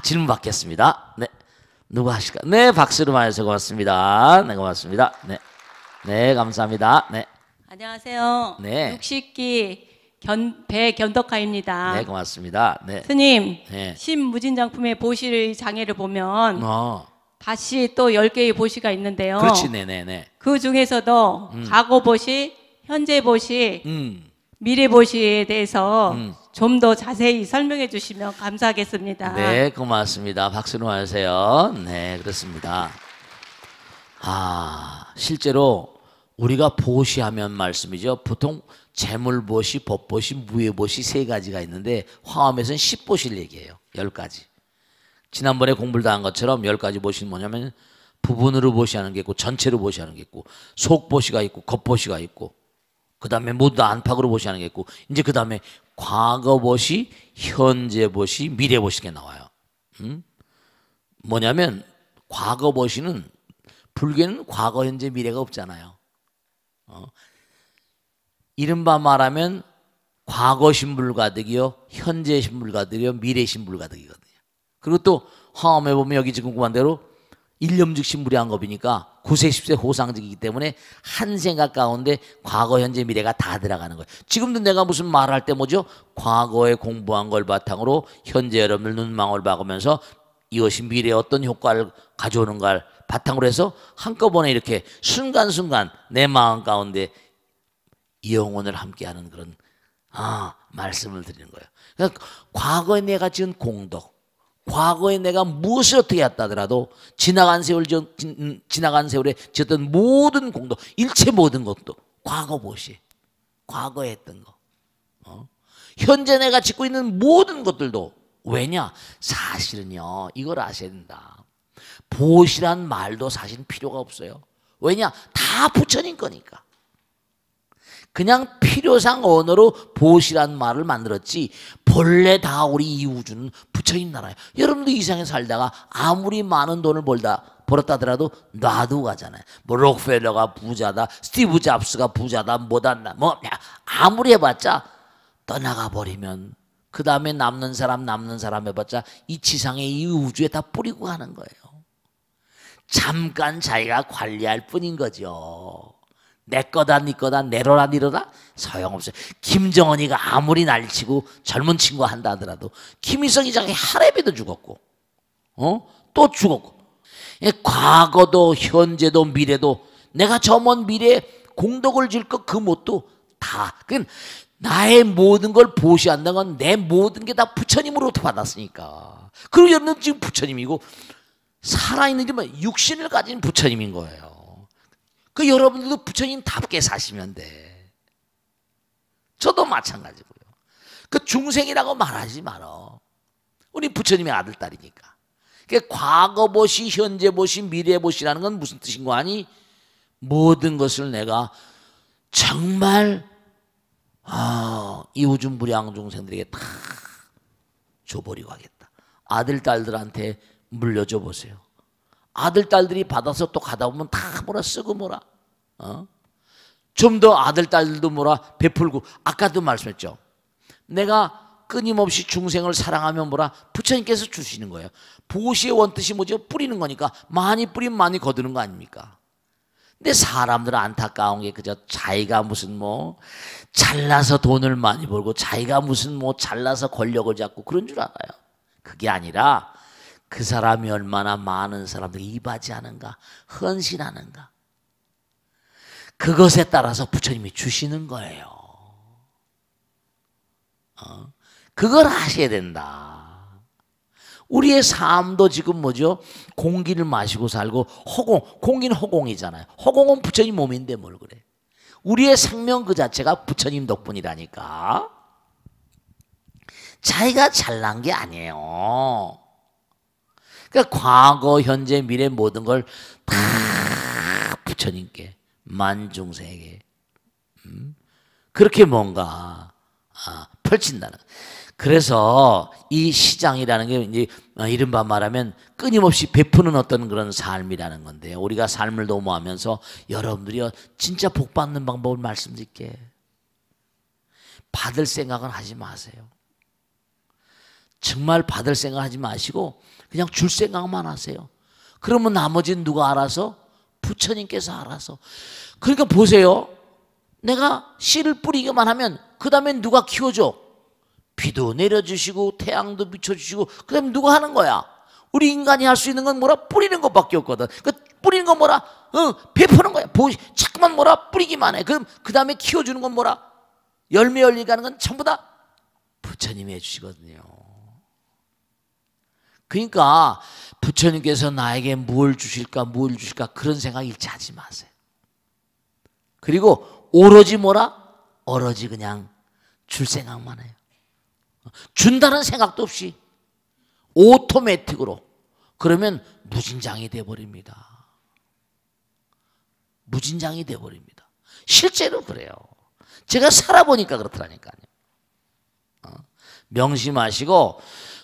질문 받겠습니다. 네. 누구 하실까? 네, 박수로 맞아서 고맙습니다. 네, 고맙습니다. 네. 네, 감사합니다. 네. 안녕하세요. 네. 60기 배견덕하입니다. 네, 고맙습니다. 네. 스님, 네. 신무진장품의 보시의 장애를 보면 밭이 또 10개의 보시가 있는데요. 그렇지, 네네네. 그 중에서도 과거 보시, 현재 보시, 미래 보시에 대해서 좀 더 자세히 설명해 주시면 감사하겠습니다. 네, 고맙습니다. 박수로 하세요. 네, 그렇습니다. 실제로 우리가 보시하면 말씀이죠. 보통 재물보시, 법보시, 무예보시 세 가지가 있는데 화엄에서는 10보시를 얘기해요. 10가지. 지난번에 공부를 다 한 것처럼 10가지 보시는 뭐냐면 부분으로 보시하는 게 있고 전체로 보시하는 게 있고 속보시가 있고 겉보시가 있고 그 다음에 모두 다 안팎으로 보시하는 게 있고 이제 그 다음에 과거보시, 현재보시, 미래보시가 나와요. 뭐냐면 과거보시는 불교는 과거, 현재, 미래가 없잖아요. 이른바 말하면 과거 신불가득이요, 현재 신불가득이요, 미래 신불가득이거든요. 그리고 또 화엄에 보면 여기 지금 궁금한 대로 일념즉 신불양겁이니까 9세 10세 호상직이기 때문에 한 생각 가운데 과거 현재 미래가 다 들어가는 거예요. 지금도 내가 무슨 말할 때 뭐죠? 과거에 공부한 걸 바탕으로 현재 여러분들 눈망울 박으면서 이것이 미래에 어떤 효과를 가져오는가를 바탕으로 해서 한꺼번에 이렇게 순간순간 내 마음 가운데 영혼을 함께하는 그런 말씀을 드리는 거예요. 그러니까 과거에 내가 지은 공덕, 과거에 내가 무엇을 어떻게 했다 하더라도 지나간 세월에 지었던 모든 공덕, 일체 모든 것도 과거 보시, 과거에 했던 거. 현재 내가 짓고 있는 모든 것들도 왜냐? 사실은요, 이걸 아셔야 된다. 보시란 말도 사실 필요가 없어요. 왜냐? 다 부처님 거니까. 그냥 필요상 언어로 보시란 말을 만들었지 본래 다 우리 이 우주는 부처님 나라예요. 여러분도 이 세상에 살다가 아무리 많은 돈을 벌었다 하더라도 놔두고 가잖아요. 뭐 록펠러가 부자다, 스티브 잡스가 부자다, 뭐다, 아무리 해봤자 떠나가 버리면 그 다음에 남는 사람 해봤자 이 지상에 이 우주에 다 뿌리고 가는 거예요. 잠깐 자기가 관리할 뿐인 거죠. 내 거다 네 거다 내로라 니로다 소용없어요. 김정은이가 아무리 난리치고 젊은 친구 한다 하더라도 김일성이 자기 할애비도 죽었고 또 죽었고 과거도 현재도 미래도 내가 저 먼 미래에 공덕을 질 것 그 뭣도 다 나의 모든 걸 보시한다는 건 내 모든 게 다 부처님으로부터 받았으니까. 그리고 여러분은 지금 부처님이고 살아있는 게 육신을 가진 부처님인 거예요. 그 여러분들도 부처님답게 사시면 돼. 저도 마찬가지고요. 그 중생이라고 말하지 말어. 우리 부처님의 아들 딸이니까. 과거 보시, 현재 보시, 미래 보시라는 건 무슨 뜻인 거 아니? 모든 것을 내가 정말 이 우주 무량 중생들에게 다 줘버리고 하겠다. 아들 딸들한테 물려줘 보세요. 아들 딸들이 받아서 또 가다 보면 다 뭐라 쓰고 뭐라 좀 더 아들 딸들도 뭐라 베풀고 아까도 말씀했죠. 내가 끊임없이 중생을 사랑하면 뭐라 부처님께서 주시는 거예요. 보시의 원뜻이 뭐죠? 뿌리는 거니까 많이 뿌리면 많이 거두는 거 아닙니까? 근데 사람들은 안타까운 게 그저 자기가 무슨 뭐 잘나서 돈을 많이 벌고 자기가 무슨 뭐 잘나서 권력을 잡고 그런 줄 알아요. 그게 아니라 그 사람이 얼마나 많은 사람들이 이바지하는가, 헌신하는가. 그것에 따라서 부처님이 주시는 거예요. 그걸 아셔야 된다. 우리의 삶도 지금 뭐죠? 공기를 마시고 살고 공기는 허공이잖아요. 허공은 부처님 몸인데 뭘 그래. 우리의 생명 그 자체가 부처님 덕분이라니까. 자기가 잘난 게 아니에요. 그러니까 과거, 현재, 미래 모든 걸 다 부처님께 만중생에게 그렇게 뭔가 펼친다는. 그래서 이 시장이라는 게 이제 이른바 말하면 끊임없이 베푸는 어떤 그런 삶이라는 건데 우리가 삶을 도모하면서 여러분들이 진짜 복 받는 방법을 말씀드릴게. 받을 생각은 하지 마세요. 정말 받을 생각 하지 마시고 그냥 줄 생각만 하세요. 그러면 나머지는 누가 알아서? 부처님께서 알아서. 그러니까 보세요. 내가 씨를 뿌리기만 하면 그 다음엔 누가 키워줘? 비도 내려주시고 태양도 비춰주시고 그 다음에 누가 하는 거야? 우리 인간이 할 수 있는 건 뭐라? 뿌리는 것밖에 없거든. 그 뿌리는 건 뭐라? 베푸는 거야. 자꾸만 뭐라? 뿌리기만 해. 그럼 그 다음에 키워주는 건 뭐라? 열매 열리게 하는 건 전부 다 부처님이 해주시거든요. 그러니까 부처님께서 나에게 뭘 주실까 그런 생각 일체 하지 마세요. 그리고 오로지 뭐라? 오로지 그냥 줄 생각만 해요. 준다는 생각도 없이 오토매틱으로. 그러면 무진장이 돼버립니다. 무진장이 돼버립니다. 실제로 그래요. 제가 살아보니까 그렇더라니까요. 명심하시고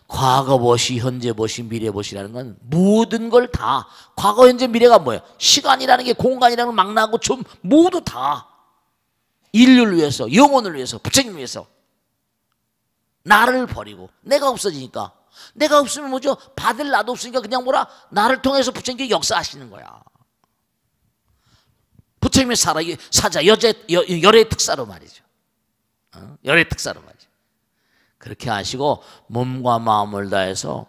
과거 보시, 현재 보시, 미래 보시라는 건 모든 걸 다, 과거, 현재, 미래가 뭐예요? 시간이라는 게 공간이라는 걸 막 나고 좀 모두 다 인류를 위해서, 영혼을 위해서, 부처님을 위해서 나를 버리고 내가 없어지니까, 내가 없으면 뭐죠? 받을 나도 없으니까 그냥 뭐라? 나를 통해서 부처님께 역사하시는 거야. 부처님의 사자, 열의 특사로 말이죠. 열의 특사로 말이죠. 그렇게 하시고 몸과 마음을 다해서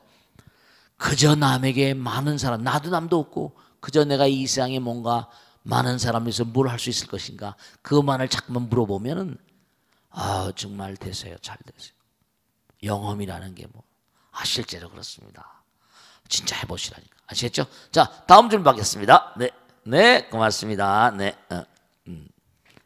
그저 남에게 많은 사람, 나도 남도 없고 그저 내가 이 세상에 뭔가 많은 사람에서 뭘 할 수 있을 것인가, 그것만을 자꾸만 물어보면은 정말 되세요. 잘 되세요. 영험이라는 게 뭐, 실제로 그렇습니다. 진짜 해보시라니까. 아시겠죠? 자, 다음 질문 받겠습니다. 네, 고맙습니다. 네,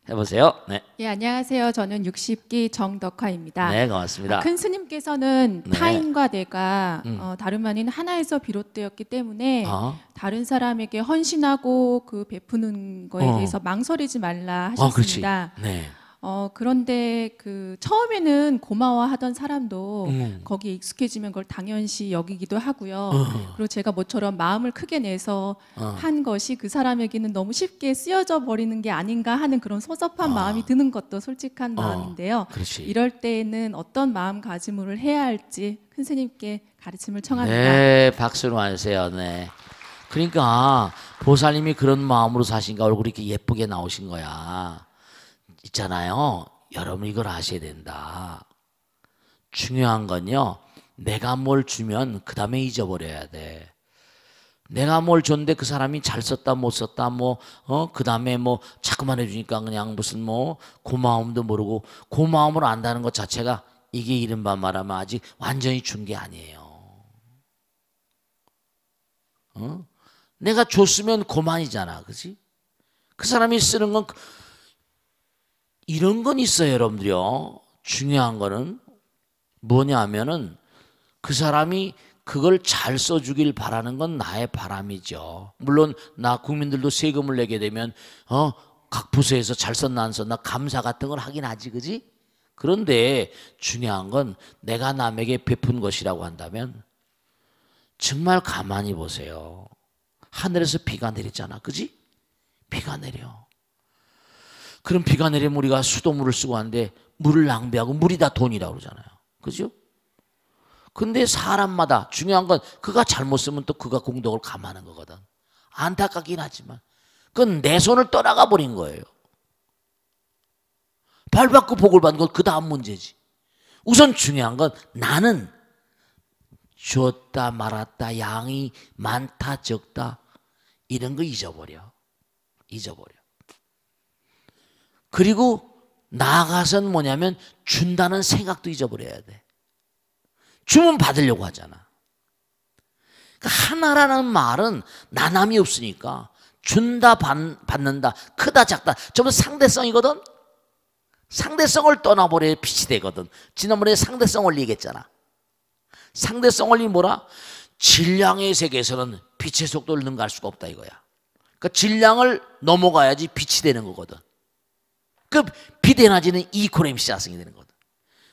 해보세요. 네. 예, 안녕하세요. 저는 60기 정덕화입니다. 네, 고맙습니다. 큰 스님께서는 네. 타인과 내가 다름 아닌 하나에서 비롯되었기 때문에 다른 사람에게 헌신하고 그 베푸는 거에 대해서 망설이지 말라 하셨습니다. 그렇지. 네. 그런데 그 처음에는 고마워하던 사람도 거기에 익숙해지면 그걸 당연시 여기기도 하고요. 그리고 제가 모처럼 마음을 크게 내서 한 것이 그 사람에게는 너무 쉽게 쓰여져 버리는 게 아닌가 하는 그런 섭섭한 마음이 드는 것도 솔직한 마음인데요. 그렇지. 이럴 때에는 어떤 마음가짐을 해야 할지 큰 스님께 가르침을 청합니다. 네, 박수로 하세요. 네. 그러니까 보살님이 그런 마음으로 사신가 얼굴이 이렇게 예쁘게 나오신 거야. 있잖아요. 여러분 이걸 아셔야 된다. 중요한 건요, 내가 뭘 주면 그 다음에 잊어버려야 돼. 내가 뭘 줬는데 그 사람이 잘 썼다 못 썼다 그 다음에 자꾸만 해주니까 그냥 무슨 고마움도 모르고 고마움을 안다는 것 자체가 이게 이른바 말하면 아직 완전히 준 게 아니에요. 내가 줬으면 고만이잖아, 그렇지? 그 사람이 쓰는 건 이런 건 있어요, 여러분들요. 중요한 거는 뭐냐 하면은 그 사람이 그걸 잘 써주길 바라는 건 나의 바람이죠. 물론 나 국민들도 세금을 내게 되면 각 부서에서 잘 썼나 안 썼나 감사 같은 걸 하긴 하지, 그지? 그런데 중요한 건 내가 남에게 베푼 것이라고 한다면 정말 가만히 보세요. 하늘에서 비가 내리잖아, 그지? 비가 내려. 그럼 비가 내리면 우리가 수돗물을 쓰고 하는데 물을 낭비하고 물이 다 돈이라고 그러잖아요. 그죠? 근데 사람마다 중요한 건 그가 잘못 쓰면 또 그가 공덕을 감하는 거거든. 안타깝긴 하지만 그건 내 손을 떠나가 버린 거예요. 발받고 복을 받는 건 그 다음 문제지. 우선 중요한 건 나는 줬다 말았다, 양이 많다 적다 이런 거 잊어버려. 그리고 나아가서는 뭐냐면 준다는 생각도 잊어버려야 돼. 주면 받으려고 하잖아. 그러니까 하나라는 말은 나남이 없으니까 준다 받는다 크다 작다 전부 상대성이거든. 상대성을 떠나버려야 빛이 되거든. 지난번에 상대성 원리 얘기했잖아. 상대성 원리 뭐라? 질량의 세계에서는 빛의 속도를 능가할 수가 없다 이거야. 그러니까 질량을 넘어가야지 빛이 되는 거거든. 그 빛 에너지는 이코노미 자성이 되는 거거든.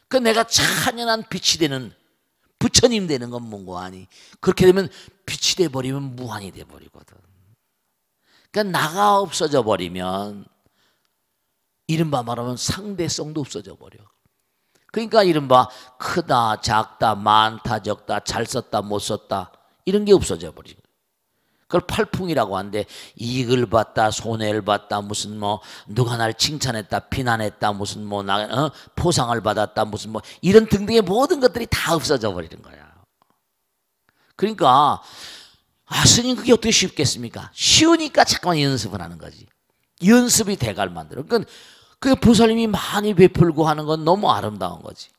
그 내가 찬연한 빛이 되는 부처님 되는 건 뭔고 아니? 그렇게 되면 빛이 돼 버리면 무한이 돼 버리거든. 그러니까 나가 없어져 버리면 이른바 말하면 상대성도 없어져 버려. 그러니까 이른바 크다 작다 많다 적다 잘 썼다 못 썼다 이런 게 없어져 버린 거예요. 그걸 팔풍이라고 하는데 이익을 봤다 손해를 봤다 무슨 뭐 누가 날 칭찬했다 비난했다 무슨 뭐 포상을 받았다 무슨 뭐 이런 등등의 모든 것들이 다 없어져 버리는 거야. 그러니까 스님 그게 어떻게 쉽겠습니까? 쉬우니까 잠깐만 연습을 하는 거지. 연습이 대가를 만들어. 그러니까 그 보살님이 많이 베풀고 하는 건 너무 아름다운 거지.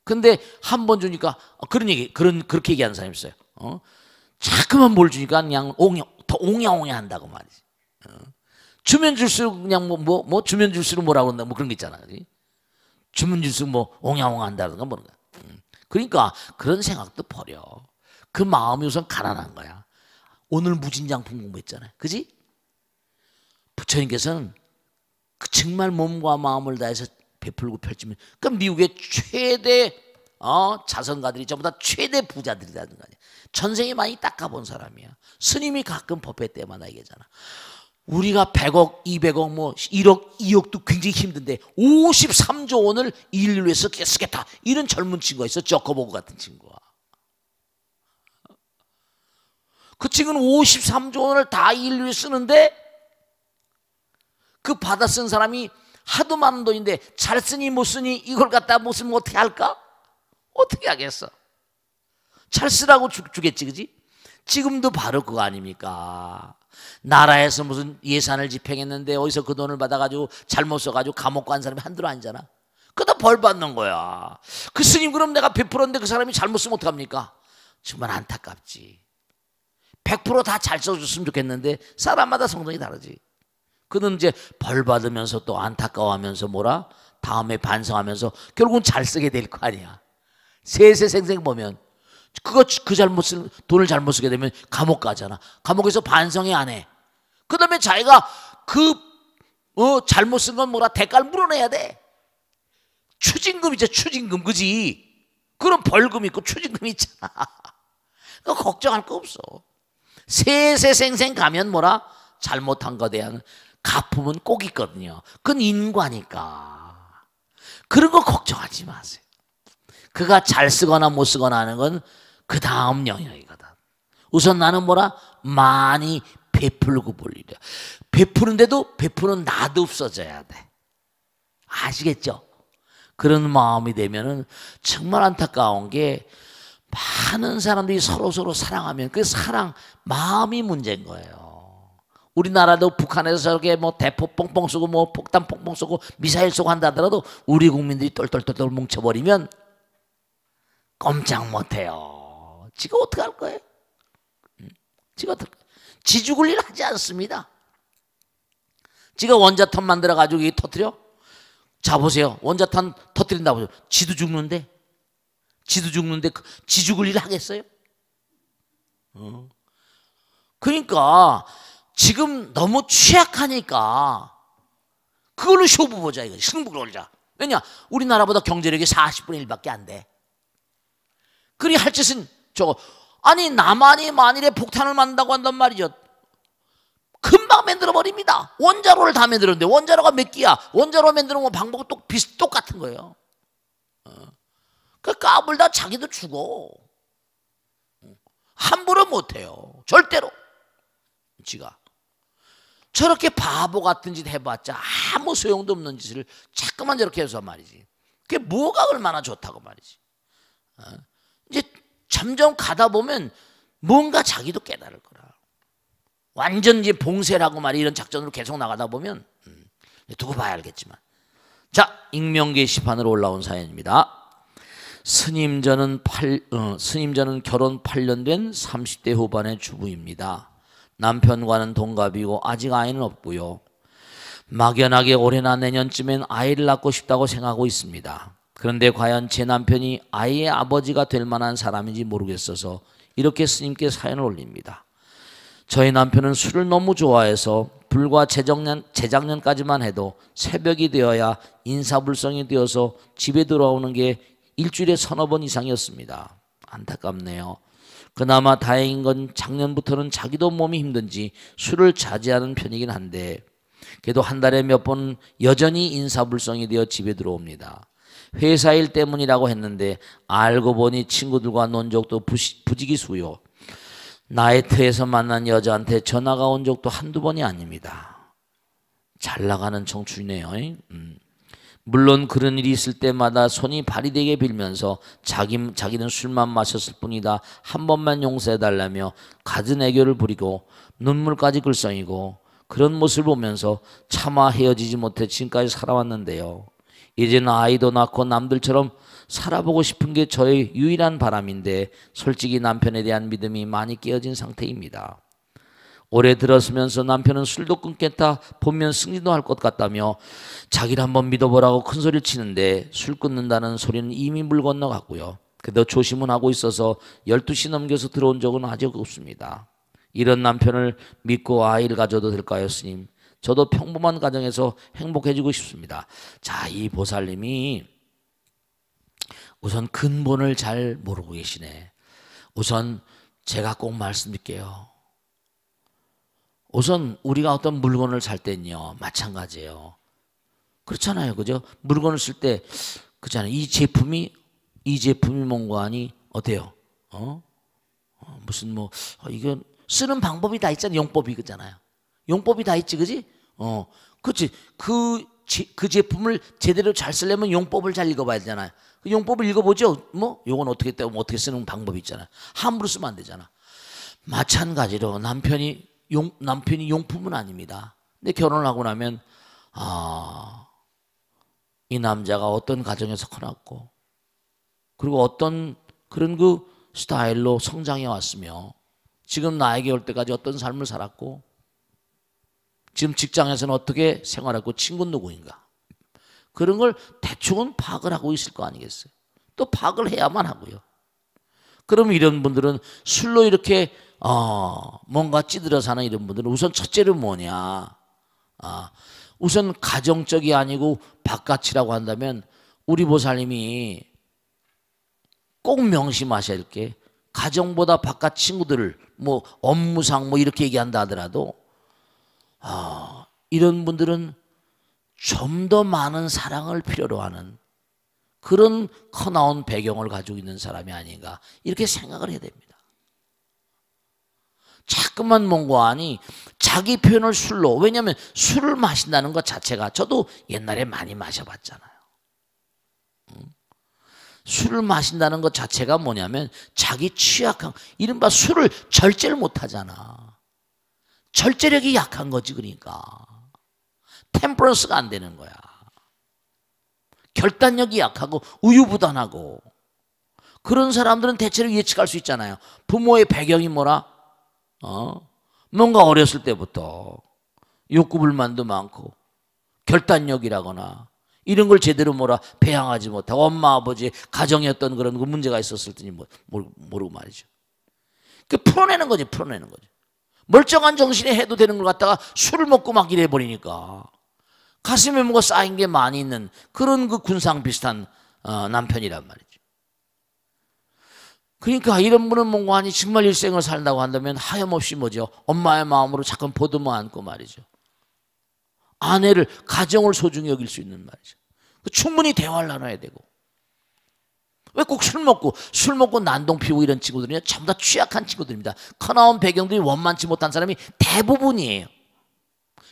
근데 한 번 주니까 그렇게 얘기하는 사람이 있어요. 자꾸만 뭘 주니까 그냥 더 옹야옹야 한다고 말이지. 주면 줄수록 그냥 주면 줄수록 뭐라고 한다 뭐 그런 게 있잖아. 그치? 주면 줄수록 뭐 옹야옹야 한다든가 뭐 그러니까 그런 생각도 버려. 그 마음이 우선 가난한 거야. 오늘 무진장품 공부했잖아요. 그지? 부처님께서는 정말 몸과 마음을 다해서 베풀고 펼치면 그러니까 미국의 최대 자선가들이 전부 다 최대 부자들이라는 거 아니야. 전생에 많이 닦아본 사람이야. 스님이 가끔 법회 때마다 얘기하잖아. 우리가 100억, 200억, 뭐 1억, 2억도 굉장히 힘든데 53조 원을 인류를 위해서 쓰겠다. 이런 젊은 친구가 있어. 저커버그 같은 친구가. 그 친구는 53조 원을 다 인류에 쓰는데 그 받아 쓴 사람이 하도 많은 돈인데 잘 쓰니 못 쓰니 이걸 갖다 못 쓰면 어떻게 할까? 어떻게 하겠어? 잘 쓰라고 주겠지, 그지? 지금도 바로 그거 아닙니까? 나라에서 무슨 예산을 집행했는데 어디서 그 돈을 받아가지고 잘못 써가지고 감옥 간 사람이 한둘 아니잖아. 그다 벌 받는 거야. 그 스님 그럼 내가 베풀었는데 그 사람이 잘못 쓰면 어떡합니까? 정말 안타깝지. 100% 다 잘 써줬으면 좋겠는데 사람마다 성능이 다르지. 그는 이제 벌 받으면서 또 안타까워하면서 다음에 반성하면서 결국은 잘 쓰게 될 거 아니야. 세세생생 보면 돈을 잘못 쓰게 되면 감옥 가잖아. 감옥에서 반성이 안 해. 그 다음에 자기가 잘못 쓴 건 대가를 물어내야 돼. 추징금 있죠, 추징금, 그지? 그럼 벌금 있고 추징금 있잖아. 그거 걱정할 거 없어. 세세생생 가면 잘못한 거에 대한 가품은 꼭 있거든요. 그건 인과니까. 그런 거 걱정하지 마세요. 그가 잘 쓰거나 못 쓰거나 하는 건 그 다음 영역이거든. 우선 나는 많이 베풀고 볼 일이야. 베푸는데도 베푸는 나도 없어져야 돼. 아시겠죠? 그런 마음이 되면은 정말 안타까운 게 많은 사람들이 서로 사랑하면 그 사랑 마음이 문제인 거예요. 우리나라도 북한에서 저렇게 대포 뻥뻥 쏘고 폭탄 뻥뻥 쏘고 미사일 쏘고 한다 하더라도 우리 국민들이 똘똘똘똘 뭉쳐버리면 꼼짝 못해요. 지가 어떻게 할 거예요? 지 죽을 일 하지 않습니다. 지가 원자탄 만들어가지고 여기 터뜨려? 자 보세요. 원자탄 터뜨린다고 보세요. 지도 죽는데 지 죽을 일 하겠어요? 그러니까 지금 너무 취약하니까 그걸로 쇼부 보자 이거지. 승부를 걸자. 왜냐? 우리나라보다 경제력이 40분의 1밖에 안 돼. 그리 할 짓은 아니 남한이 만일에 폭탄을 만든다고 한단 말이죠. 금방 만들어 버립니다. 원자로를 다 만들었는데 원자로가 몇 기야? 원자로 만드는 거 방법은 똑같은 거예요. 그 까불다 자기도 죽어. 함부로 못해요. 절대로. 지가 저렇게 바보 같은 짓 해봤자 아무 소용도 없는 짓을 자꾸만 저렇게 해서 말이지. 그게 뭐가 얼마나 좋다고 말이지. 이제 점점 가다 보면 뭔가 자기도 깨달을 거라. 완전 이제 봉쇄라고 말이 이런 작전으로 계속 나가다 보면 두고 봐야 알겠지만. 자, 익명 게시판으로 올라온 사연입니다. 스님 저는 결혼 8년 된 30대 후반의 주부입니다. 남편과는 동갑이고 아직 아이는 없고요. 막연하게 올해나 내년쯤엔 아이를 낳고 싶다고 생각하고 있습니다. 그런데 과연 제 남편이 아이의 아버지가 될 만한 사람인지 모르겠어서 이렇게 스님께 사연을 올립니다. 저희 남편은 술을 너무 좋아해서 불과 재작년까지만 해도 새벽이 되어야 인사불성이 되어서 집에 들어오는 게 일주일에 서너 번 이상이었습니다. 안타깝네요. 그나마 다행인 건 작년부터는 자기도 몸이 힘든지 술을 자제하는 편이긴 한데 그래도 한 달에 몇 번 여전히 인사불성이 되어 집에 들어옵니다. 회사 일 때문이라고 했는데 알고 보니 친구들과 논 적도 부지기수요. 나이트에서 만난 여자한테 전화가 온 적도 한두 번이 아닙니다. 잘 나가는 청춘이네요. 물론 그런 일이 있을 때마다 손이 발이 되게 빌면서 자기는 술만 마셨을 뿐이다, 한 번만 용서해달라며 갖은 애교를 부리고 눈물까지 글썽이고, 그런 모습을 보면서 차마 헤어지지 못해 지금까지 살아왔는데요. 이제는 아이도 낳고 남들처럼 살아보고 싶은 게 저의 유일한 바람인데 솔직히 남편에 대한 믿음이 많이 깨어진 상태입니다. 올해 들었으면서 남편은 술도 끊겠다, 보면 승진도 할 것 같다며 자기를 한번 믿어보라고 큰 소리를 치는데 술 끊는다는 소리는 이미 물 건너갔고요. 그래도 조심은 하고 있어서 12시 넘겨서 들어온 적은 아직 없습니다. 이런 남편을 믿고 아이를 가져도 될까요, 스님? 저도 평범한 가정에서 행복해지고 싶습니다. 자, 이 보살님이 우선 근본을 잘 모르고 계시네. 우선 제가 꼭 말씀드릴게요. 우선 우리가 어떤 물건을 살 때는요, 마찬가지예요. 그렇잖아요, 그죠? 물건을 쓸 때 그렇잖아요. 이 제품이 뭔가니 어때요? 무슨 이건 쓰는 방법이 다 있잖아요. 용법이 그잖아요. 용법이 다 있지, 그지? 그렇지. 그 제품을 제대로 잘 쓰려면 용법을 잘 읽어봐야 되잖아요. 그 용법을 읽어보죠. 요건 어떻게 때문에 어떻게 쓰는 방법이 있잖아요. 함부로 쓰면 안 되잖아. 마찬가지로 남편이 용품은 아닙니다. 근데 결혼을 하고 나면 이 남자가 어떤 가정에서 커났고, 그리고 어떤 그런 그 스타일로 성장해 왔으며, 지금 나에게 올 때까지 어떤 삶을 살았고, 지금 직장에서는 어떻게 생활했고, 친구는 누구인가, 그런 걸 대충은 파악을 하고 있을 거 아니겠어요. 또 파악을 해야만 하고요. 그럼 이런 분들은 술로 이렇게 뭔가 찌들어 사는 이런 분들은 우선 첫째로 뭐냐, 우선 가정적이 아니고 바깥이라고 한다면 우리 보살님이 꼭 명심하셔야 할 게, 가정보다 바깥 친구들을 업무상 이렇게 얘기한다 하더라도 이런 분들은 좀 더 많은 사랑을 필요로 하는 그런 커나온 배경을 가지고 있는 사람이 아닌가, 이렇게 생각을 해야 됩니다. 자꾸만 뭔가 하니 자기 표현을 술로, 왜냐하면 술을 마신다는 것 자체가, 저도 옛날에 많이 마셔봤잖아요. 술을 마신다는 것 자체가 뭐냐면 자기 취약한, 이른바 술을 절제를 못하잖아. 절제력이 약한 거지. 그러니까 템퍼런스가 안 되는 거야. 결단력이 약하고 우유부단하고, 그런 사람들은 대체로 예측할 수 있잖아요. 부모의 배경이 뭐라? 뭔가 어렸을 때부터 욕구불만도 많고 결단력이라거나 이런 걸 제대로 배양하지 못하고, 엄마 아버지의 가정에 어떤 그런 문제가 있었을 테니 모르고 말이죠. 그 풀어내는 거지. 멀쩡한 정신에 해도 되는 걸 갖다가 술을 먹고 막 이래 버리니까 가슴에 뭔가 쌓인 게 많이 있는 그런 그 군상 비슷한 남편이란 말이죠. 그러니까 이런 분은 뭔가 아니 정말 일생을 살다고 한다면 하염없이 엄마의 마음으로 자꾸 보듬어 안고 말이죠. 아내를, 가정을 소중히 여길 수 있는 말이죠. 충분히 대화를 나눠야 되고. 왜 꼭 술 먹고 난동 피우고 이런 친구들은요, 전부 다 취약한 친구들입니다. 커나온 배경들이 원만치 못한 사람이 대부분이에요.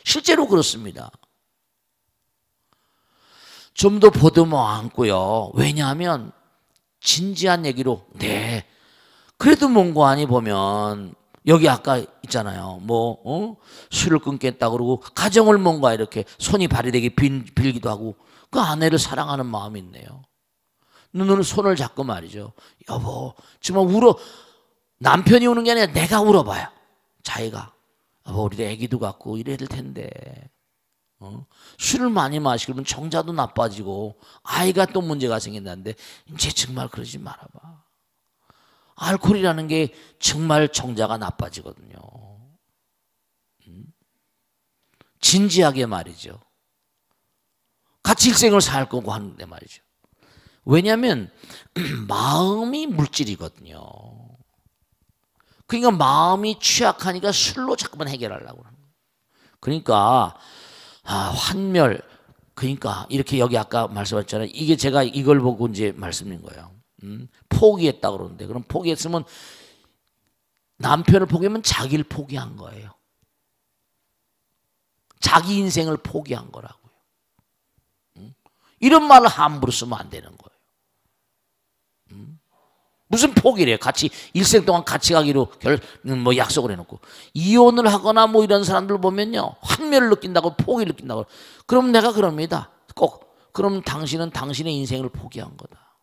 실제로 그렇습니다. 좀 더 보듬어 안고요. 왜냐하면 진지한 얘기로, 그래도 뭔가 아니 보면 여기 아까 있잖아요. 술을 끊겠다 그러고 가정을 뭔가 이렇게 손이 발이 되게 빌기도 하고, 그 아내를 사랑하는 마음이 있네요. 눈으로 손을 잡고 말이죠. 여보, 정말 남편이 우는 게 아니라 내가 울어봐요. 자기가, 여보, 우리도 애기도 갖고 이래야 될 텐데. 술을 많이 마시면 정자도 나빠지고 아이가 또 문제가 생긴다는데 이제 정말 그러지 말아봐. 알코올이라는 게 정말 정자가 나빠지거든요. 진지하게 말이죠. 같이 일생을 살 거고 하는데 말이죠. 왜냐하면 마음이 물질이거든요. 그러니까 마음이 취약하니까 술로 자꾸만 해결하려고 하는 거예요. 그러니까 환멸, 그러니까 이렇게 여기 아까 말씀하셨잖아요. 이게 제가 이걸 보고 이제 말씀드린 거예요. 포기했다 그러는데 그럼 포기했으면 남편을 포기하면 자기를 포기한 거예요. 자기 인생을 포기한 거라고요. 이런 말을 함부로 쓰면 안 되는 거예요. 무슨 포기를 해요? 같이 일생 동안 같이 가기로 뭐 약속을 해놓고 이혼을 하거나 뭐 이런 사람들 보면요 환멸을 느낀다고 포기를 느낀다고 그럼 내가 그럽니다. 꼭 그럼 당신은 당신의 인생을 포기한 거다.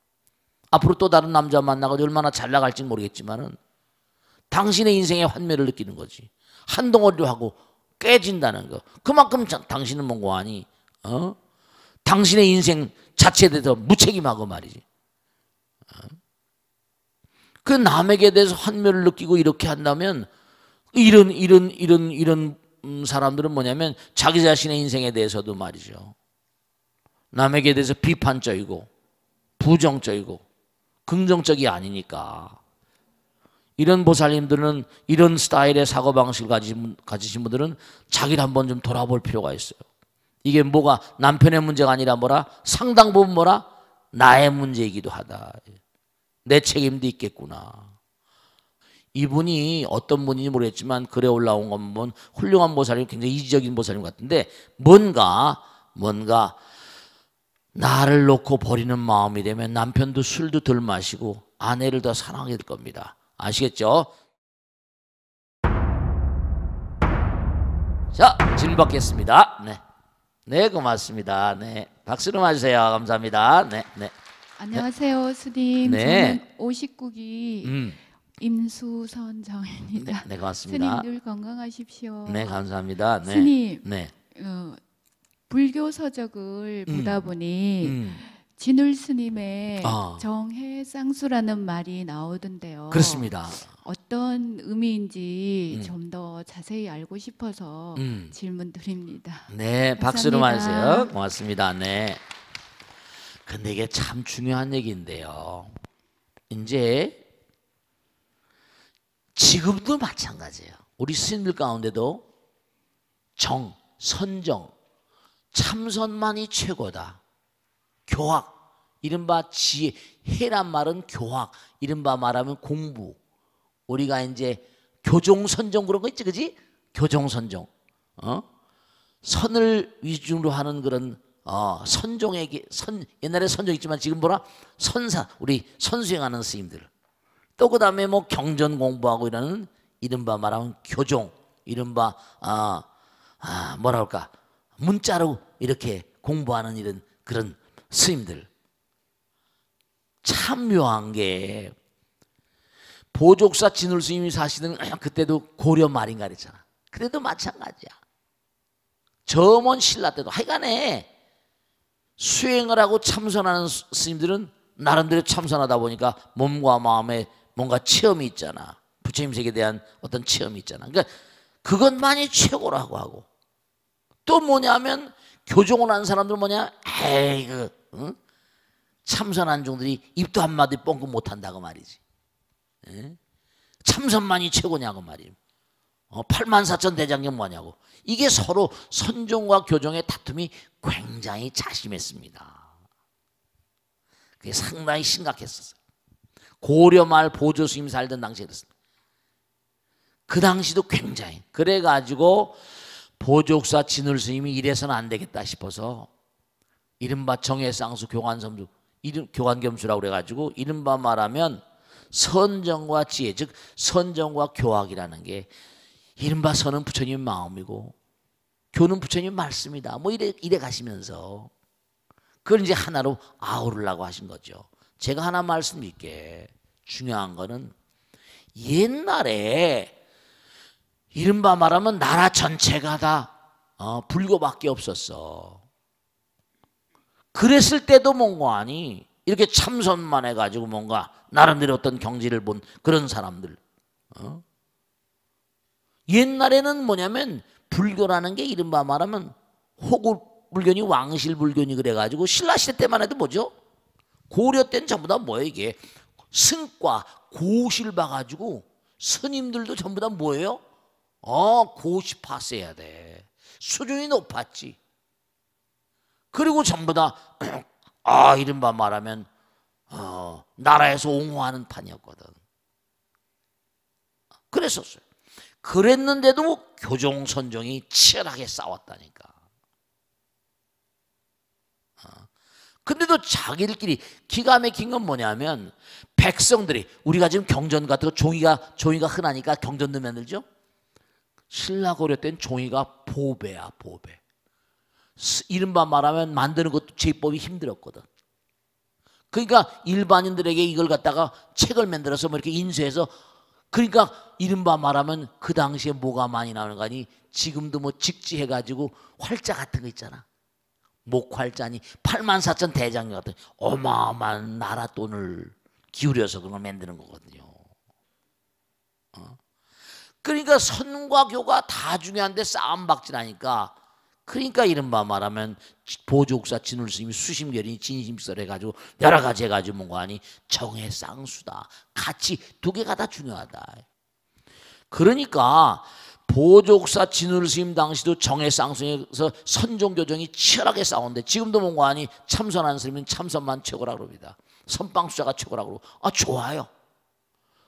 앞으로 또 다른 남자 만나가지고 얼마나 잘 나갈지 모르겠지만은 당신의 인생에 환멸을 느끼는 거지. 한 덩어리로 하고 깨진다는 거. 그만큼 당신은 뭔고 하니 당신의 인생 자체에 대해서 무책임하고 말이지. 그 남에게 대해서 환멸을 느끼고 이렇게 한다면 이런 사람들은 뭐냐면 자기 자신의 인생에 대해서도 말이죠. 남에게 대해서 비판적이고 부정적이고 긍정적이 아니니까 이런 보살님들은 이런 스타일의 사고방식을 가지신 분들은 자기를 한번 좀 돌아볼 필요가 있어요. 이게 뭐가 남편의 문제가 아니라 뭐라 상당 부분 뭐라 나의 문제이기도 하다. 내 책임도 있겠구나. 이분이 어떤 분인지 모르겠지만 글에 올라온 건 보면 훌륭한 보살님, 굉장히 이지적인 보살님 같은데 뭔가 나를 놓고 버리는 마음이 되면 남편도 술도 덜 마시고 아내를 더 사랑하게 될 겁니다. 아시겠죠? 자, 질문 받겠습니다. 네, 고맙습니다. 네, 박수로 맞으세요. 감사합니다. 네. 안녕하세요, 스님. 네. 저는 59기 임수선정입니다. 네, 고맙습니다. 스님 늘 건강하십시오. 네, 감사합니다. 네. 스님, 네. 불교 서적을 보다 보니 진울 스님의 정해쌍수라는 말이 나오던데요. 그렇습니다. 어떤 의미인지 좀 더 자세히 알고 싶어서 질문 드립니다. 네, 박수로 감사합니다. 맞으세요. 고맙습니다. 네. 근데 이게 참 중요한 얘기인데요. 이제 지금도 마찬가지예요. 우리 스님들 가운데도 선정, 참선만이 최고다. 교학, 이른바 지혜, 해란 말은 교학, 이른바 말하면 공부. 우리가 이제 교종선정 그런 거 있지, 그지? 교종선정. 선을 위주로 하는 그런 선종에게 옛날에 선종 있지만 지금 뭐라 선사 우리 선수행하는 스님들 또 그다음에 뭐 경전 공부하고 이러는 이른바 말하면 교종 이른바 뭐라 할까 문자로 이렇게 공부하는 이런 그런 스님들 참 묘한 게 보족사 진울 스님이 사시는 그때도 고려 말인가 그랬잖아. 그때도 마찬가지야. 저 먼 신라 때도 하여간에 수행을 하고 참선하는 스님들은 나름대로 참선하다 보니까 몸과 마음에 뭔가 체험이 있잖아. 부처님 세계에 대한 어떤 체험이 있잖아. 그러니까 그것만이 최고라고 하고 또 뭐냐면 교종을 하는 사람들은 뭐냐 참선한 종들이 입도 한마디 뻥끗 못한다고 말이지. 참선만이 최고냐고 말이에요. 84,000 대장경 뭐냐고. 이게 서로 선종과 교종의 다툼이 굉장히 자심했습니다. 그게 상당히 심각했었어요. 고려 말 보조 스님 살던 당시에 그랬습니다. 그 당시도 굉장히 그래가지고 보족사 진울 스님이 이래서는 안 되겠다 싶어서 이른바 정해쌍수 교관섬수 교관겸수라고 그래가지고 이른바 말하면 선정과 지혜 즉 선정과 교학이라는 게 이른바 선은 부처님 마음이고 교는 부처님 말씀이다. 뭐 이래 가시면서 그걸 이제 하나로 아우르려고 하신 거죠. 제가 하나 말씀드릴게. 중요한 거는 옛날에 이른바 말하면 나라 전체가 다 불교밖에 없었어. 그랬을 때도 뭔가 아니 이렇게 참선만 해가지고 뭔가 나름대로 어떤 경지를 본 그런 사람들. 옛날에는 뭐냐면 불교라는 게 이른바 말하면 호국 불교니 왕실 불교니 그래가지고 신라시대 때만 해도 뭐죠? 고려 때는 전부 다 뭐예요 이게? 승과 고시를 봐가지고 스님들도 전부 다 뭐예요? 고시 파스해야 돼. 수준이 높았지. 그리고 전부 다 이른바 말하면 나라에서 옹호하는 판이었거든. 그랬었어요. 그랬는데도 교종선종이 치열하게 싸웠다니까. 근데도 자기들끼리 기가 막힌 건 뭐냐면 백성들이 우리가 지금 경전 같은 거 종이가 흔하니까 경전도 만들죠. 신라 고려 때는 종이가 보배야, 보배. 이른바 말하면 만드는 것도 제법이 힘들었거든. 그러니까 일반인들에게 이걸 갖다가 책을 만들어서 뭐 이렇게 인쇄해서, 그러니까 이른바 말하면 그 당시에 뭐가 많이 나오는 거 아니? 지금도 뭐 직지해가지고 활자 같은 거 있잖아. 목활자니 84,000 대장경 같은 어마어마한 나라 돈을 기울여서 그런 걸 만드는 거거든요. 그러니까 선과 교가 다 중요한데 싸움박질하니까, 그러니까 이른바 말하면 보조국사 진울스님이 수심결이 진심설 해가지고 여러 가지 해가지고 뭔가 하니 정해쌍수다. 같이 두 개가 다 중요하다. 그러니까 보조국사 진울스님 당시도 정해쌍수에서 선종교정이 치열하게 싸우는데, 지금도 뭔가 하니 참선하는 스님은 참선만 최고라고 그럽니다. 선방수자가 라고 그러고, 좋아요.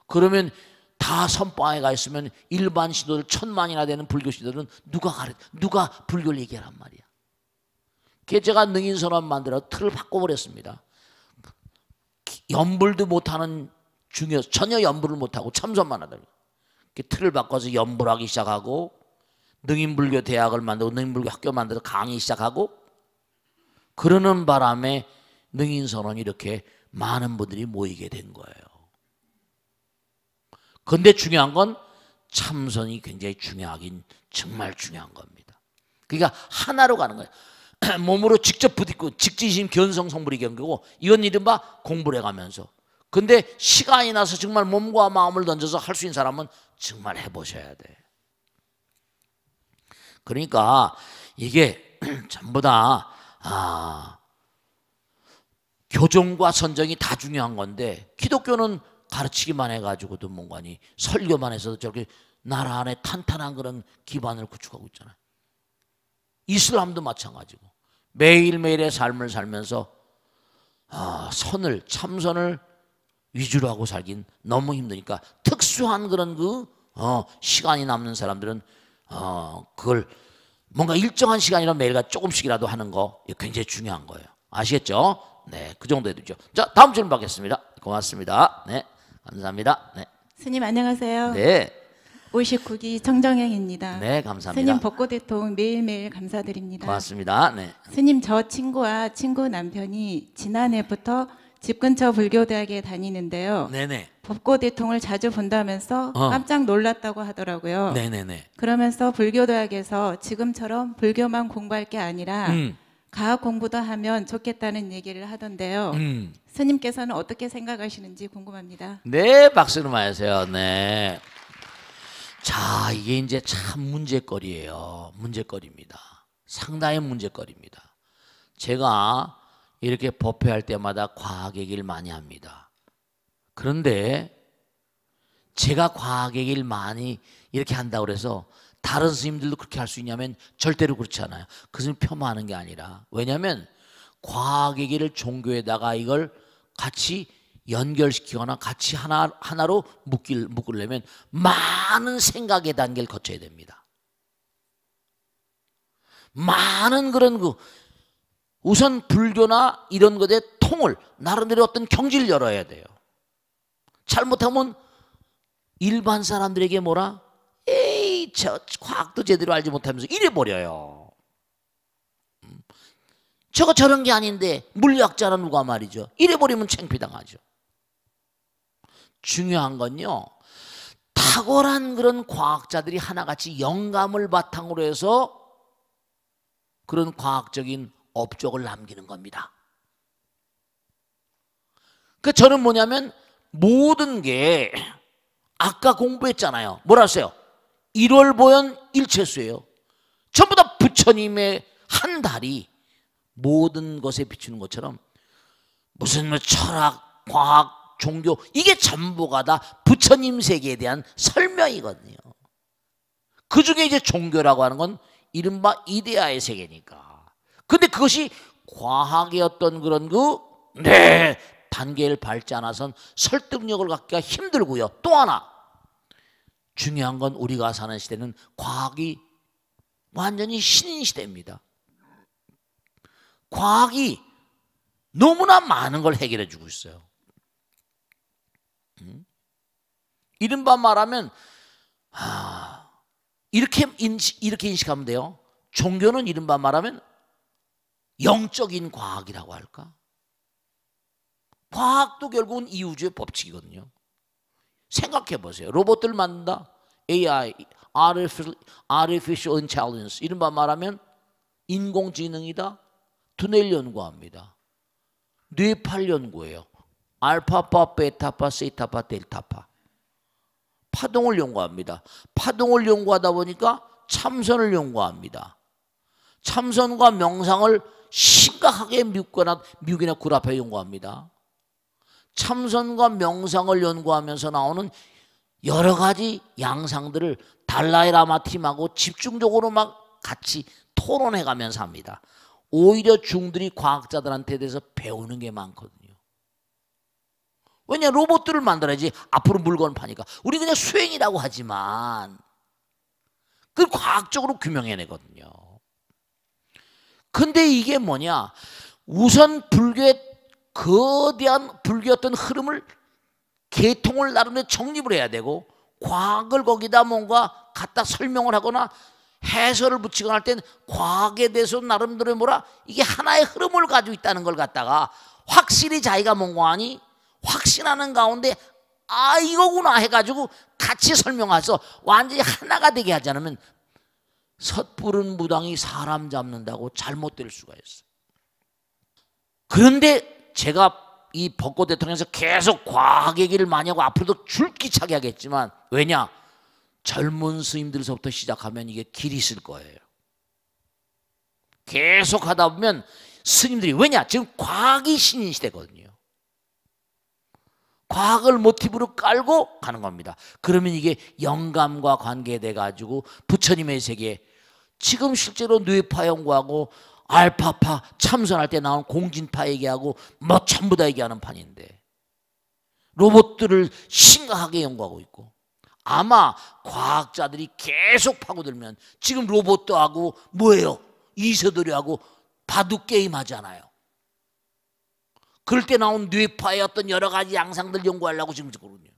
그러면 다 선방에 가 있으면 일반 신도들 1000만이나 되는 불교 신도들은 누가 불교를 얘기하란 말이야. 그래서 제가 능인선언 만들어 틀을 바꿔버렸습니다. 연불도 못하는 중에서 전혀 연불을 못하고 참선만 하더니 틀을 바꿔서 연불하기 시작하고, 능인불교 대학을 만들고 능인불교 학교 만들어서 강의 시작하고, 그러는 바람에 능인선언이 이렇게 많은 분들이 모이게 된 거예요. 그런데 중요한 건 참선이 굉장히 중요하긴 정말 중요한 겁니다. 그러니까 하나로 가는 거예요. 몸으로 직접 부딪고 직지심 견성 성불이 경계고, 이건 이른바 공부를 해가면서. 근데 시간이 나서 정말 몸과 마음을 던져서 할 수 있는 사람은 정말 해보셔야 돼. 그러니까 이게 전부 다 교종과 선정이 다 중요한 건데, 기독교는 가르치기만 해가지고도 뭔가니 설교만 해서도 저렇게 나라 안에 탄탄한 그런 기반을 구축하고 있잖아요. 이슬람도 마찬가지고 매일매일의 삶을 살면서 참선을 위주로 하고 살긴 너무 힘드니까, 특수한 그런 시간이 남는 사람들은 그걸 뭔가 일정한 시간이라 매일가 조금씩이라도 하는 거 굉장히 중요한 거예요. 아시겠죠? 네, 그 정도 해두죠. 자, 다음 질문 받겠습니다. 고맙습니다. 네, 감사합니다. 네. 스님 안녕하세요. 네. 59기 정정영입니다. 네, 감사합니다. 스님 벚꽃대통 매일매일 감사드립니다. 고맙습니다. 네. 스님, 저 친구와 친구 남편이 지난해부터 집 근처 불교대학에 다니는데요. 네네. 벚꽃대통을 자주 본다면서 깜짝 놀랐다고 하더라고요. 네네네. 그러면서 불교대학에서 지금처럼 불교만 공부할 게 아니라 과학 공부도 하면 좋겠다는 얘기를 하던데요. 스님께서는 어떻게 생각하시는지 궁금합니다. 네, 박수를 많이 하세요. 네. 자, 이게 이제 참 문제거리예요. 문제거리입니다. 상당히 문제거리입니다. 제가 이렇게 법회할 때마다 과학 얘기를 많이 합니다. 그런데 제가 과학 얘기를 많이 이렇게 한다고 해서 다른 스님들도 그렇게 할 수 있냐면 절대로 그렇지 않아요. 그것은 폄하하는 게 아니라, 왜냐하면 과학 얘기를 종교에다가 이걸 같이 연결시키거나 같이 하나로 묶으려면 많은 생각의 단계를 거쳐야 됩니다. 많은 그런 우선 불교나 이런 것의 통을 나름대로 어떤 경지를 열어야 돼요. 잘못하면 일반 사람들에게 뭐라? 에이, 저 과학도 제대로 알지 못하면서 이래버려요. 저거 저런 게 아닌데 물리학자는 누가 말이죠. 이래버리면 창피당하죠. 중요한 건요, 탁월한 그런 과학자들이 하나같이 영감을 바탕으로 해서 그런 과학적인 업적을 남기는 겁니다. 그 저는 뭐냐면 모든 게 아까 공부했잖아요. 뭐라 했어요? 1월 보현 일체수예요. 전부 다 부처님의 한 달이 모든 것에 비추는 것처럼 무슨 철학, 과학, 종교, 이게 전부가 다 부처님 세계에 대한 설명이거든요. 그 중에 이제 종교라고 하는 건 이른바 이데아의 세계니까. 근데 그것이 과학의 어떤 그런 단계를 밟지 않아선 설득력을 갖기가 힘들고요. 또 하나 중요한 건 우리가 사는 시대는 과학이 완전히 신인 시대입니다. 과학이 너무나 많은 걸 해결해 주고 있어요. 이른바 말하면 이렇게 인식하면 돼요. 종교는 이른바 말하면 영적인 과학이라고 할까? 과학도 결국은 이 우주의 법칙이거든요. 생각해 보세요. 로봇들 만든다. AI, Artificial Intelligence, 이른바 말하면 인공지능이다. 두뇌를 연구합니다. 뇌파를 연구해요. 알파파, 베타파, 세타파, 델타파. 파동을 연구합니다. 파동을 연구하다 보니까 참선을 연구합니다. 참선과 명상을 심각하게 미국이나 구라파에 연구합니다. 참선과 명상을 연구하면서 나오는 여러 가지 양상들을 달라이라마 팀하고 집중적으로 막 같이 토론해 가면서 합니다. 오히려 중들이 과학자들한테 대해서 배우는 게 많거든요. 왜냐, 로봇들을 만들어야지 앞으로 물건 파니까. 우리 그냥 수행이라고 하지만 그걸 과학적으로 규명해내거든요. 근데 이게 뭐냐, 우선 불교의 거대한 불교의 어떤 흐름을 계통을 나름대로 정립을 해야 되고, 과학을 거기다 뭔가 갖다 설명을 하거나 해설을 붙이거나 할 땐 과학에 대해서 나름대로 이게 하나의 흐름을 가지고 있다는 걸 갖다가 확실히 자기가 뭔가 하니 확신하는 가운데 이거구나 해가지고 같이 설명해서 완전히 하나가 되게 하지 않으면 섣부른 무당이 사람 잡는다고 잘못될 수가 있어요. 그런데 제가 이 벚꽃 대통령에서 계속 과학 얘기를 많이 하고 앞으로도 줄기차게 하겠지만, 왜냐, 젊은 스님들서부터 시작하면 이게 길이 있을 거예요. 계속 하다 보면 스님들이, 왜냐, 지금 과학이 신인 시대거든요. 과학을 모티브로 깔고 가는 겁니다. 그러면 이게 영감과 관계돼 가지고 부처님의 세계, 지금 실제로 뇌파 연구하고 알파파 참선할 때 나온 공진파 얘기하고 뭐 전부 다 얘기하는 판인데, 로봇들을 심각하게 연구하고 있고, 아마 과학자들이 계속 파고들면 지금 로봇도 하고 뭐예요? 이세돌이 하고 바둑 게임 하잖아요. 그럴 때 나온 뇌파의 어떤 여러 가지 양상들 연구하려고 지금 그러거든요.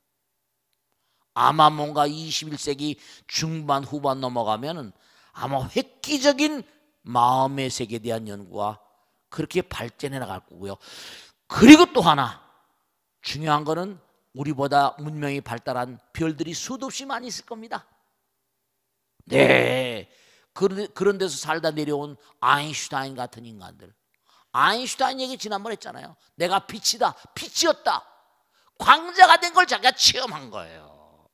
아마 뭔가 21세기 중반 후반 넘어가면은 아마 획기적인 마음의 세계에 대한 연구가 그렇게 발전해 나갈 거고요. 그리고 또 하나 중요한 거는 우리보다 문명이 발달한 별들이 수도 없이 많이 있을 겁니다. 네, 그런 데서 살다 내려온 아인슈타인 같은 인간들. 아인슈타인 얘기 지난번에 했잖아요. 내가 빛이다, 빛이었다. 광자가 된 걸 자기가 체험한 거예요.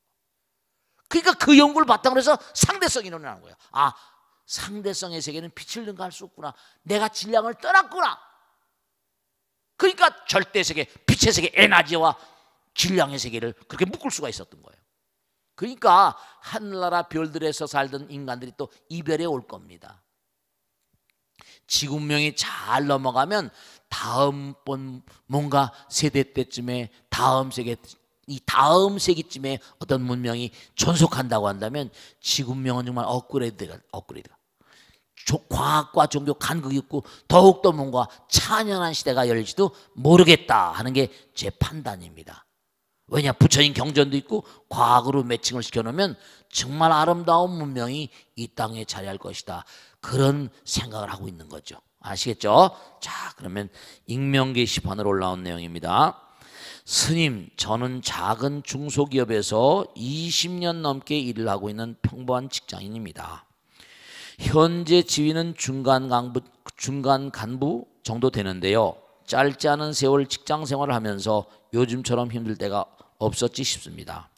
그러니까 그 연구를 바탕으로 해서 상대성 이론을 하는 거예요. 상대성의 세계는 빛을 능가할 수 없구나. 내가 질량을 떠났구나. 그러니까 절대 세계, 빛의 세계, 에너지와 질량의 세계를 그렇게 묶을 수가 있었던 거예요. 그러니까 하늘나라 별들에서 살던 인간들이 또 이별에 올 겁니다. 지구명이 잘 넘어가면 다음번 뭔가 세대 때쯤에 이 다음 세기쯤에 어떤 문명이 존속한다고 한다면 지구명은 정말 업그레이드가 과학과 종교 간극이 있고 더욱더 뭔가 찬연한 시대가 열릴지도 모르겠다 하는 게 제 판단입니다. 왜냐, 부처님 경전도 있고 과학으로 매칭을 시켜놓으면 정말 아름다운 문명이 이 땅에 자리할 것이다, 그런 생각을 하고 있는 거죠. 아시겠죠? 자, 그러면 익명 게시판으로 올라온 내용입니다. 스님, 저는 작은 중소기업에서 20년 넘게 일을 하고 있는 평범한 직장인입니다. 현재 지위는 중간 간부 정도 되는데요. 짧지 않은 세월 직장 생활을 하면서 요즘처럼 힘들 때가 없었지 싶습니다.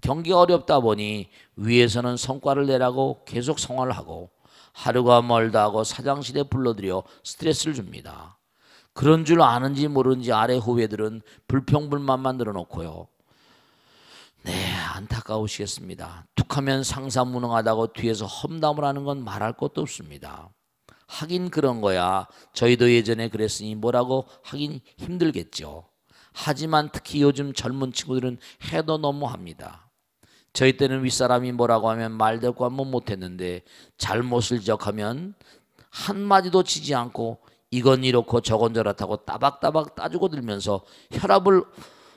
경기가 어렵다 보니 위에서는 성과를 내라고 계속 성화를 하고 하루가 멀다 하고 사장실에 불러들여 스트레스를 줍니다. 그런 줄 아는지 모르는지 아래 후배들은 불평불만만 늘어놓고요. 네, 안타까우시겠습니다. 툭하면 상사무능하다고 뒤에서 험담을 하는 건 말할 것도 없습니다. 하긴 그런 거야. 저희도 예전에 그랬으니 뭐라고 하긴 힘들겠죠. 하지만 특히 요즘 젊은 친구들은 해도 너무합니다. 저희 때는 윗사람이 뭐라고 하면 말대꾸 한번 못했는데 잘못을 지적하면 한마디도 지지 않고 이건 이렇고 저건 저렇다고 따박따박 따지고 들면서 혈압을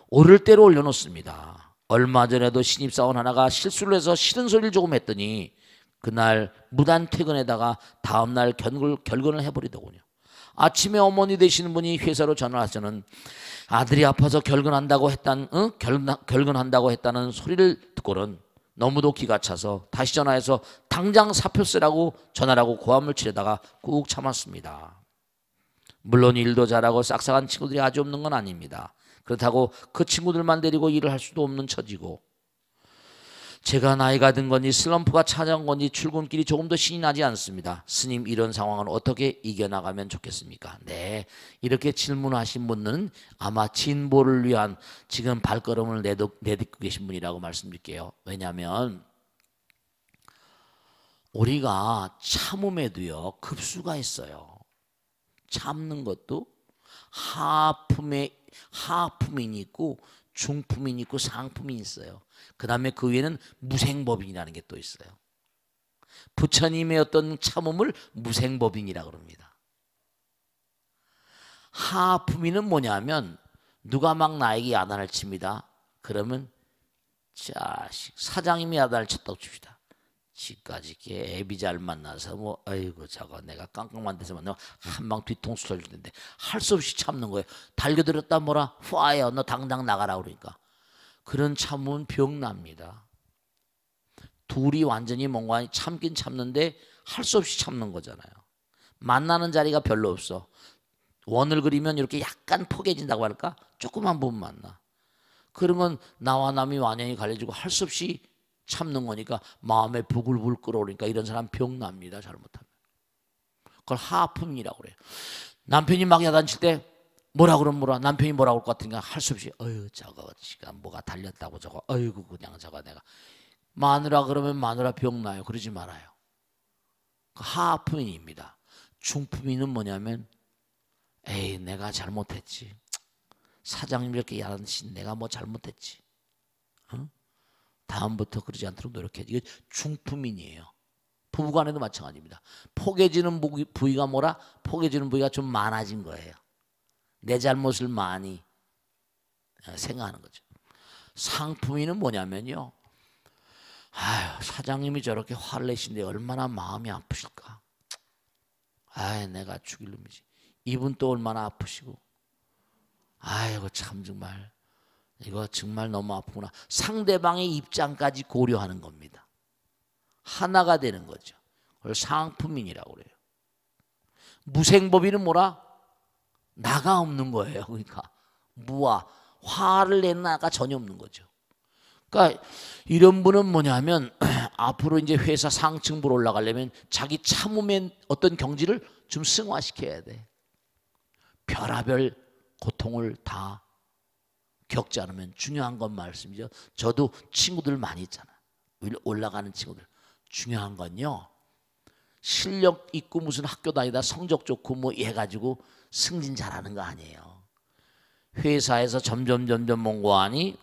오를 대로 올려놓습니다. 얼마 전에도 신입사원 하나가 실수를 해서 싫은 소리를 조금 했더니 그날 무단 퇴근에다가 다음날 결근을 해버리더군요. 아침에 어머니 되시는 분이 회사로 전화하셔는 아들이 아파서 결근한다고 했다는 소리를 듣고는 너무도 기가 차서 다시 전화해서 당장 사표 쓰라고 전화를 하고 고함을 치려다가 꾹 참았습니다. 물론 일도 잘하고 싹싹한 친구들이 아주 없는 건 아닙니다. 그렇다고 그 친구들만 데리고 일을 할 수도 없는 처지고 제가 나이가 든 건지 슬럼프가 찾아온 건지 출근길이 조금 더 신이 나지 않습니다. 스님, 이런 상황은 어떻게 이겨나가면 좋겠습니까? 네, 이렇게 질문하신 분은 아마 진보를 위한 지금 발걸음을 내딛고 계신 분이라고 말씀드릴게요. 왜냐하면 우리가 참음에도요 급수가 있어요. 참는 것도 하품인이 있고 중품인이 있고 상품인이 있어요. 그 다음에 그 위에는 무생법인이라는 게 또 있어요. 부처님의 어떤 참음을 무생법인이라고 그럽니다. 하품인은 뭐냐면 누가 막 나에게 야단을 칩니다. 그러면 자식 사장님이 야단을 쳤다고 칩시다. 지까지 애비 잘 만나서 뭐 아이고 저거 내가 깡깡만 돼서 만나면 한방 뒤통수 쳐주는데 할 수 없이 참는 거예요. 달겨들었다 뭐라 파이어 너 당장 나가라 그러니까 그런 참으면 병납니다. 둘이 완전히 뭔가 참긴 참는데 할 수 없이 참는 거잖아요. 만나는 자리가 별로 없어. 원을 그리면 이렇게 약간 포개진다고 할까? 조그만 부분 만나. 그런 건 나와 남이 완연히 갈려지고 할 수 없이 참는 거니까 마음에 부글부글 끓어오르니까 이런 사람 병납니다. 잘못하면. 그걸 하품이라고 그래요. 남편이 막 야단칠 때 뭐라 그러면 뭐라 남편이 뭐라고 할 것 같으니까 할 수 없이 어휴 저거 지가 뭐가 달렸다고 저거 어이구 그냥 저거 내가 마누라 그러면 마누라 병나요. 그러지 말아요. 하품인입니다. 중품인은 뭐냐면 에이 내가 잘못했지. 사장님 이렇게 야단친 내가 뭐 잘못했지. 어? 다음부터 그러지 않도록 노력해. 이게 중품인이에요. 부부간에도 마찬가지입니다. 포개지는 부위가 뭐라? 포개지는 부위가 좀 많아진 거예요. 내 잘못을 많이 생각하는 거죠. 상품인은 뭐냐면요. 아유, 사장님이 저렇게 화를 내시는데 얼마나 마음이 아프실까. 아유, 내가 죽일 놈이지. 이분 또 얼마나 아프시고. 아이고 참 정말 이거 정말 너무 아프구나. 상대방의 입장까지 고려하는 겁니다. 하나가 되는 거죠. 그걸 상품인이라고 그래요. 무생법인은 뭐라? 나가 없는 거예요. 그러니까 무아, 화를 내는 나가 전혀 없는 거죠. 그러니까 이런 분은 뭐냐면 앞으로 이제 회사 상층부로 올라가려면 자기 참음의 어떤 경지를 좀 승화시켜야 돼. 별하별 고통을 다 겪지 않으면 중요한 건 말씀이죠. 저도 친구들 많이 있잖아. 올라가는 친구들. 중요한 건요. 실력 있고 무슨 학교 다니다 성적 좋고 뭐 해가지고 승진 잘하는 거 아니에요. 회사에서 점점 뭔고하니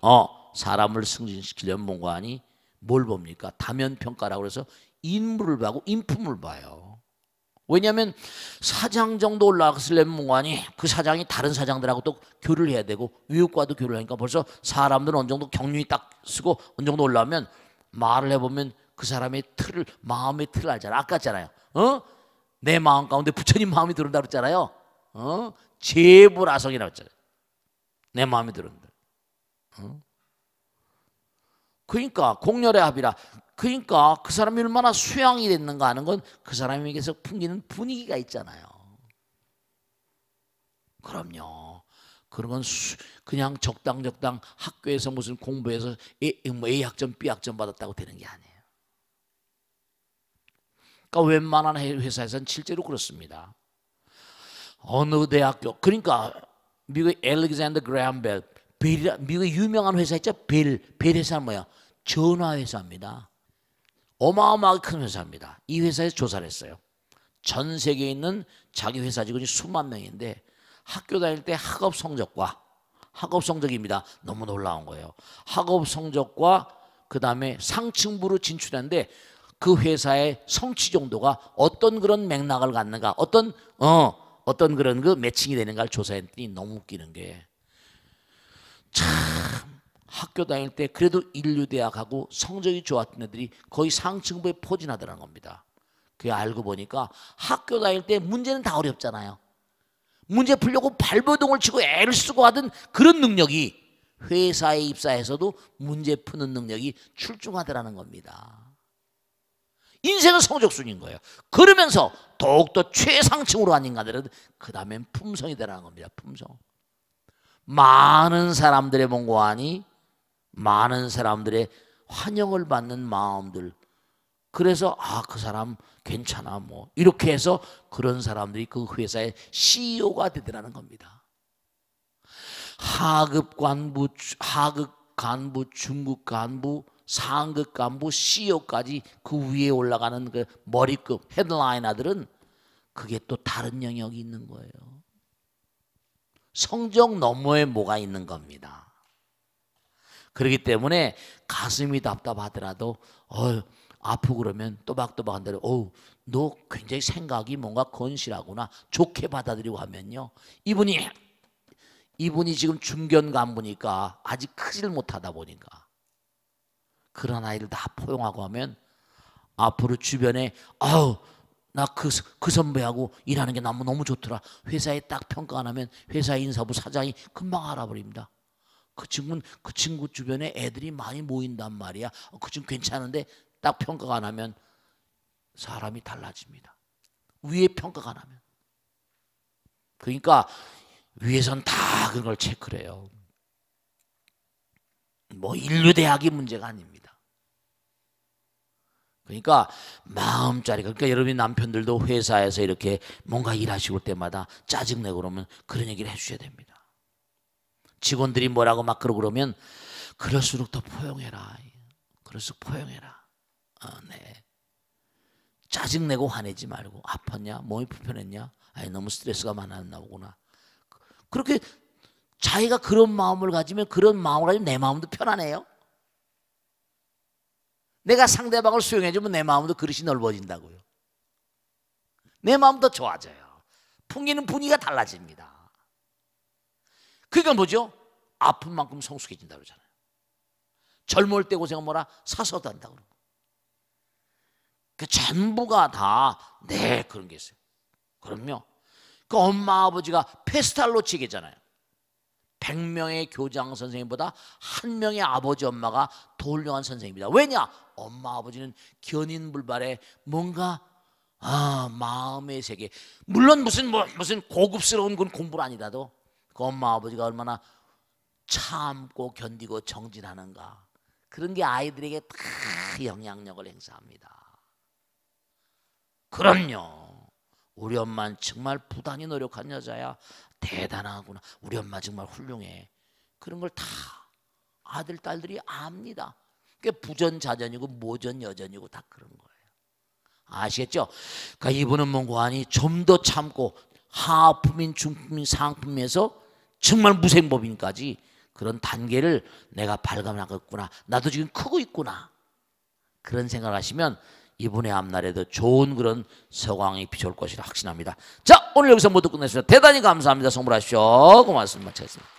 사람을 승진시키려면 뭔고하니 뭘 봅니까? 다면평가라고 해서 인물을 봐고 인품을 봐요. 왜냐하면 사장 정도 올라갔으려면 뭐하니 그 사장이 다른 사장들하고 또 교류를 해야 되고 위육과도 교류를 하니까 벌써 사람들은 어느 정도 경륜이 딱 쓰고 어느 정도 올라오면 말을 해보면 그 사람의 틀을 마음의 틀을 알잖아. 아까잖아요. 내 마음 가운데 부처님 마음이 들어온다 그랬잖아요. 제불아성이라고 했잖아요. 내 마음이 들어온다. 그러니까 공열의 합이라. 그러니까 그 사람이 얼마나 수양이 됐는가 하는 건 그 사람에게서 풍기는 분위기가 있잖아요. 그럼요. 그런 건 그냥 적당 학교에서 무슨 공부해서 A학점 B학점 받았다고 되는 게 아니에요. 그러니까 웬만한 회사에서는 실제로 그렇습니다. 어느 대학교 그러니까 미국의 알렉산더 그레엄 벨 미국의 유명한 회사 있죠? 벨 회사는 뭐야? 전화회사입니다. 어마어마하게 큰 회사입니다. 이 회사에서 조사를 했어요. 전 세계에 있는 자기 회사 직원이 수만 명인데 학교 다닐 때 학업 성적입니다. 너무 놀라운 거예요. 학업 성적과 그 다음에 상층부로 진출했는데 그 회사의 성취 정도가 어떤 그런 맥락을 갖는가, 어떤 그런 그 매칭이 되는가를 조사했더니 너무 웃기는 게 참 학교 다닐 때 그래도 인류대학하고 성적이 좋았던 애들이 거의 상층부에 포진하더라는 겁니다. 그게 알고 보니까 학교 다닐 때 문제는 다 어렵잖아요. 문제 풀려고 발버둥을 치고 애를 쓰고 하던 그런 능력이 회사에 입사해서도 문제 푸는 능력이 출중하더라는 겁니다. 인생은 성적순인 거예요. 그러면서 더욱더 최상층으로 간 인간들은 그 다음엔 품성이 되라는 겁니다. 품성. 많은 사람들의 mon고하니 많은 사람들의 환영을 받는 마음들. 그래서 그 사람 괜찮아 뭐 이렇게 해서 그런 사람들이 그 회사의 CEO가 되더라는 겁니다. 하급 간부, 중급 간부, 상급 간부, CEO까지 그 위에 올라가는 그 머리급 헤드라이너들은 그게 또 다른 영역이 있는 거예요. 성적 너머에 뭐가 있는 겁니다. 그렇기 때문에 가슴이 답답하더라도 아프고 그러면 또박또박 한다고 너 굉장히 생각이 뭔가 건실하구나 좋게 받아들이고 하면요. 이분이 지금 중견 간부니까 아직 크질 못하다 보니까 그런 아이를 다 포용하고 하면 앞으로 주변에 나 그 선배하고 일하는 게 너무 좋더라. 회사에 딱 평가 안 하면 회사 인사부 사장이 금방 알아버립니다. 그 친구 주변에 애들이 많이 모인단 말이야. 그 친구 괜찮은데 딱 평가가 안 하면 사람이 달라집니다. 위에 평가가 안 하면. 그러니까 위에선 다 그런 걸 체크를 해요. 뭐 인류대학이 문제가 아닙니다. 그러니까 마음자리. 그러니까 여러분이 남편들도 회사에서 이렇게 뭔가 일하시고 올 때마다 짜증내고 그러면 그런 얘기를 해주셔야 됩니다. 직원들이 뭐라고 막 그러면 그럴수록 더 포용해라. 그럴수록 포용해라. 네. 짜증내고 화내지 말고 아팠냐? 몸이 불편했냐? 너무 스트레스가 많았나 보구나. 그렇게 자기가 그런 마음을 가지면 그런 마음을 가지면 내 마음도 편안해요. 내가 상대방을 수용해주면 내 마음도 그릇이 넓어진다고요. 내 마음도 좋아져요. 풍기는 분위기가 달라집니다. 그러니까 뭐죠? 아픈 만큼 성숙해진다고 그러잖아요. 젊을 때 고생은 뭐라? 사서도 한다고 그러고. 그 전부가 다 그런 게 있어요. 그럼요. 그 엄마 아버지가 페스탈로치 얘기했잖아요. 100명의 교장 선생님보다 1명의 아버지 엄마가 더 훌륭한 선생님이다. 왜냐? 엄마 아버지는 견인불발에 뭔가 마음의 세계. 물론 무슨 고급스러운 건 공부는 아니라도 그 엄마 아버지가 얼마나 참고 견디고 정진하는가. 그런 게 아이들에게 다 영향력을 행사합니다. 그럼요. 우리 엄마는 정말 부단히 노력한 여자야. 대단하구나. 우리 엄마 정말 훌륭해. 그런 걸 다 아들, 딸들이 압니다. 그게 부전자전이고 모전여전이고 다 그런 거예요. 아시겠죠? 그러니까 이분은 mon고하니 좀 더 참고 하품인, 중품인, 상품에서 정말 무생법인까지 그런 단계를 내가 발견하겠구나. 나도 지금 크고 있구나. 그런 생각을 하시면 이분의 앞날에도 좋은 그런 서광이 비춰올 것이라 확신합니다. 자, 오늘 여기서 모두 끝냈습니다. 대단히 감사합니다. 성불하십시오. 고맙습니다. 마치겠습니다.